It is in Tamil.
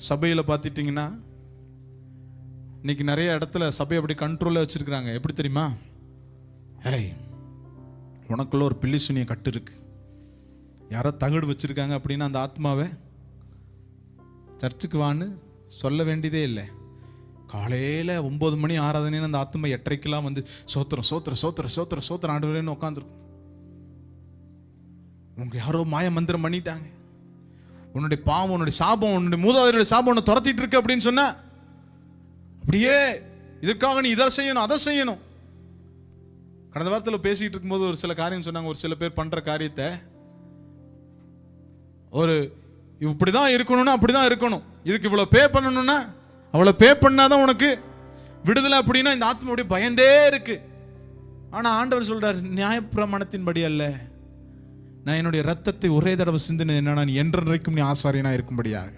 சபையில் பார்த்துட்டிங்கன்னா இன்னைக்கு நிறைய இடத்துல சபையை அப்படி கண்ட்ரோலில் வச்சுருக்குறாங்க. எப்படி தெரியுமா? ஏய், உனக்குள்ள ஒரு பில்லி சுனிய கட்டு இருக்கு, யாரோ தகடு வச்சுருக்காங்க அப்படின்னா அந்த ஆத்மாவை சர்ச்சுக்கு வான்னு சொல்ல வேண்டியதே இல்லை. காலையில் 9 மணி ஆராதனைன்னு அந்த ஆத்மா 8:30க்கெல்லாம் வந்து சோத்திரம் சோத்திரம் சோத்திரம் சோத்திரம் சோத்திரம் ஆண்டவரேன்னு உட்காந்துருக்கும். உனக்கு யாரோ மாய மந்திரம் பண்ணிட்டாங்க, உன்னுடைய பாவம், உன்னுடைய சாபம், உன்னுடைய மூதாதையருடைய சாபம் உன்னை துரத்திட்டு இருக்கு அப்படின்னு சொன்ன அப்படியே இதற்காக நீ இதை செய்யணும் அதை செய்யணும். கடந்த வாரத்தில் பேசிட்டு இருக்கும்போது ஒரு சில காரியம் சொன்னாங்க. ஒரு சில பேர் பண்ற காரியத்தை ஒரு இப்படிதான் இருக்கணும்னா அப்படிதான் இருக்கணும், இதுக்கு இவ்வளவு பே பண்ணணும்னா அவ்வளவு பே பண்ணாதான் உனக்கு விடுதலை அப்படின்னா இந்த ஆத்மா அப்படியே பயந்தே இருக்கு. ஆனா ஆண்டவர் சொல்றாரு, நியாயப்பிரமாணத்தின்படி அல்ல, நான் என்னுடைய ரத்தத்தை ஒரே தடவை சிந்தினது என்னன்னா நீ என்றைக்கும் நீ ஆசாரியனா இருக்கும்படியாக.